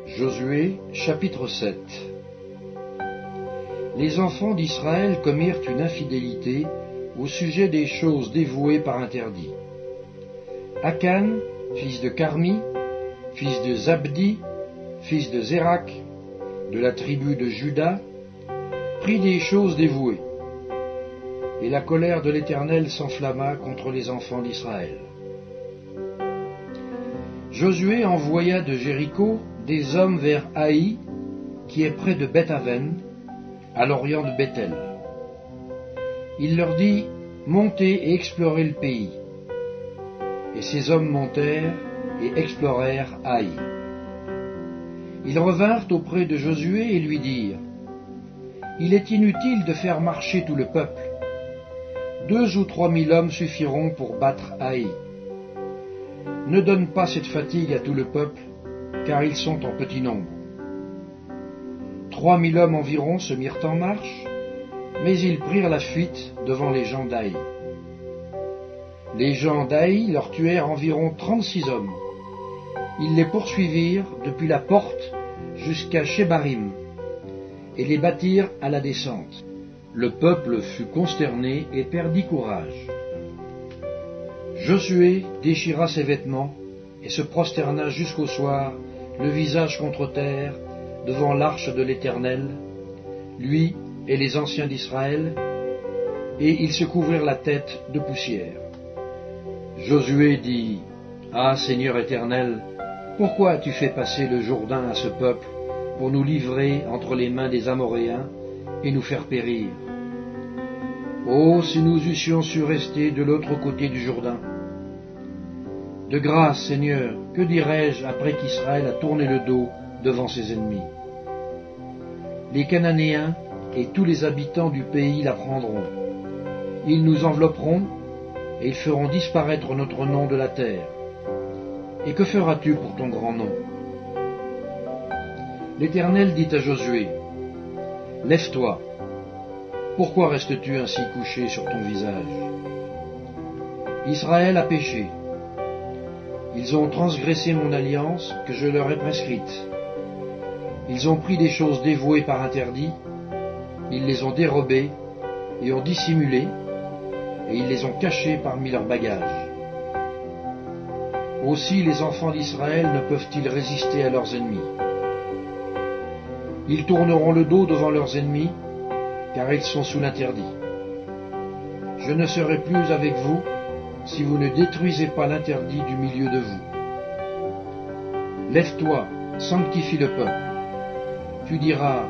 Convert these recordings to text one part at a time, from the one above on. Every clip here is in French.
Josué chapitre 7. Les enfants d'Israël commirent une infidélité au sujet des choses dévouées par interdit. Akan, fils de Carmi, fils de Zabdi, fils de Zérak, de la tribu de Juda, prit des choses dévouées. Et la colère de l'Éternel s'enflamma contre les enfants d'Israël. Josué envoya de Jéricho des hommes vers Haï, qui est près de Beth-Aven, à l'orient de Bethel. Il leur dit, « Montez et explorez le pays. » Et ces hommes montèrent et explorèrent Haï. Ils revinrent auprès de Josué et lui dirent, « Il est inutile de faire marcher tout le peuple. 2 ou 3 000 hommes suffiront pour battre Haï. Ne donne pas cette fatigue à tout le peuple, car ils sont en petit nombre. 3 000 hommes environ se mirent en marche, mais ils prirent la fuite devant les gens d'Haï. Les gens d'Haï leur tuèrent environ 36 hommes. Ils les poursuivirent depuis la porte jusqu'à Shebarim, et les battirent à la descente. Le peuple fut consterné et perdit courage. Josué déchira ses vêtements et se prosterna jusqu'au soir, le visage contre terre, devant l'arche de l'Éternel, lui et les anciens d'Israël, et ils se couvrirent la tête de poussière. Josué dit, « Ah, Seigneur Éternel, pourquoi as-tu fait passer le Jourdain à ce peuple pour nous livrer entre les mains des Amoréens et nous faire périr? Oh, si nous eussions su rester de l'autre côté du Jourdain! De grâce, Seigneur, que dirais-je après qu'Israël a tourné le dos devant ses ennemis? Les Cananéens et tous les habitants du pays l'apprendront. Ils nous envelopperont et ils feront disparaître notre nom de la terre. Et que feras-tu pour ton grand nom? » L'Éternel dit à Josué, « Lève-toi. Pourquoi restes-tu ainsi couché sur ton visage? Israël a péché. Ils ont transgressé mon alliance que je leur ai prescrite. Ils ont pris des choses dévouées par interdit, ils les ont dérobées et ont dissimulé, et ils les ont cachées parmi leurs bagages. Aussi les enfants d'Israël ne peuvent-ils résister à leurs ennemis. Ils tourneront le dos devant leurs ennemis, car ils sont sous l'interdit. Je ne serai plus avec vous si vous ne détruisez pas l'interdit du milieu de vous. Lève-toi, sanctifie le peuple. Tu diras,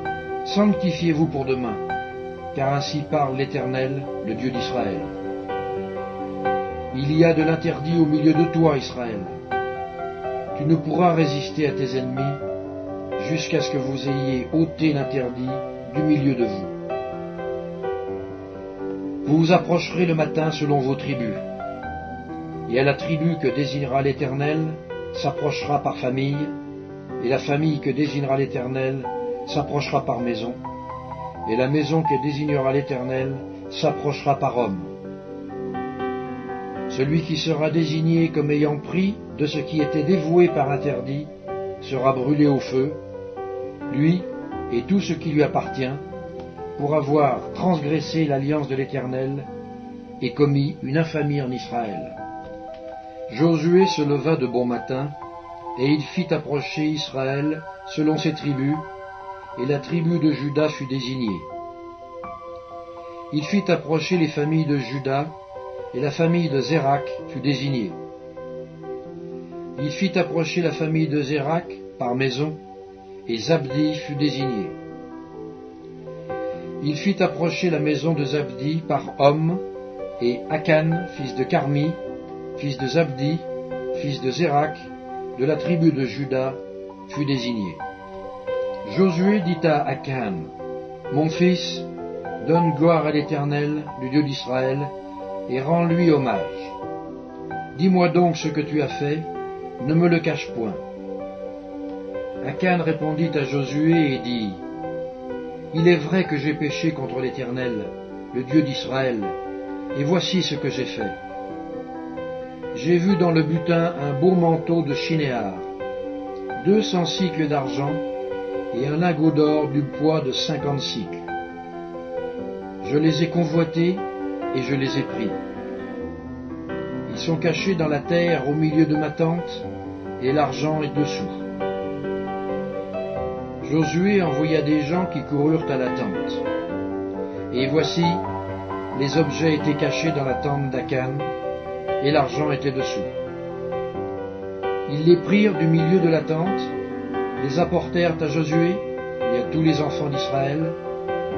sanctifiez-vous pour demain, car ainsi parle l'Éternel, le Dieu d'Israël. Il y a de l'interdit au milieu de toi, Israël. Tu ne pourras résister à tes ennemis jusqu'à ce que vous ayez ôté l'interdit du milieu de vous. Vous vous approcherez le matin selon vos tribus, et à la tribu que désignera l'Éternel s'approchera par famille, et la famille que désignera l'Éternel s'approchera par maison, et la maison que désignera l'Éternel s'approchera par homme. Celui qui sera désigné comme ayant pris de ce qui était dévoué par interdit sera brûlé au feu, lui et tout ce qui lui appartient, pour avoir transgressé l'alliance de l'Éternel et commis une infamie en Israël. Josué se leva de bon matin, et il fit approcher Israël selon ses tribus, et la tribu de Juda fut désignée. Il fit approcher les familles de Juda, et la famille de Zérak fut désignée. Il fit approcher la famille de Zérak par maison, et Zabdi fut désigné. Il fit approcher la maison de Zabdi par homme, et Akan, fils de Carmi, fils de Zabdi, fils de Zérak, de la tribu de Juda, fut désigné. Josué dit à Akan, « Mon fils, donne gloire à l'Éternel, le Dieu d'Israël, et rends-lui hommage. Dis-moi donc ce que tu as fait, ne me le cache point. » Akan répondit à Josué et dit, « Il est vrai que j'ai péché contre l'Éternel, le Dieu d'Israël, et voici ce que j'ai fait. J'ai vu dans le butin un beau manteau de chinéar. 200 cycles d'argent et un lingot d'or du poids de 50 cycles. Je les ai convoités et je les ai pris. Ils sont cachés dans la terre au milieu de ma tente, et l'argent est dessous. Josué envoya des gens qui coururent à la tente. Et voici, les objets étaient cachés dans la tente d'Akan, et l'argent était dessous. Ils les prirent du milieu de la tente, les apportèrent à Josué et à tous les enfants d'Israël,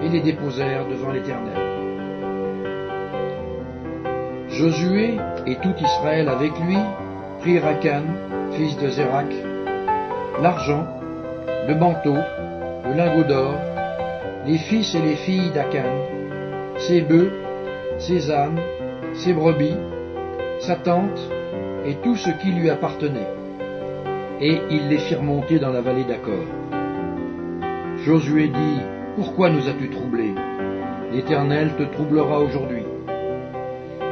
et les déposèrent devant l'Éternel. Josué et tout Israël avec lui prirent Akan, fils de Zérak, l'argent, le manteau, le lingot d'or, les fils et les filles d'Akan, ses bœufs, ses ânes, ses brebis, sa tente et tout ce qui lui appartenait. Et ils les firent monter dans la vallée d'Achor. Josué dit, « Pourquoi nous as-tu troublés? L'Éternel te troublera aujourd'hui. »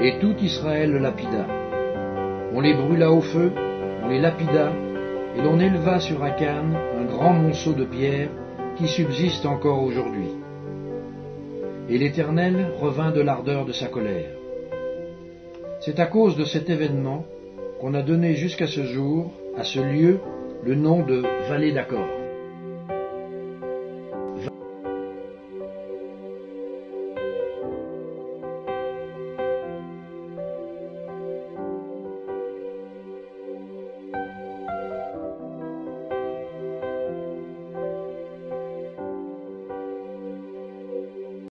Et tout Israël le lapida. On les brûla au feu, on les lapida, et l'on éleva sur Akan un grand monceau de pierre qui subsiste encore aujourd'hui. Et l'Éternel revint de l'ardeur de sa colère. C'est à cause de cet événement qu'on a donné jusqu'à ce jour à ce lieu le nom de Vallée d'Achor.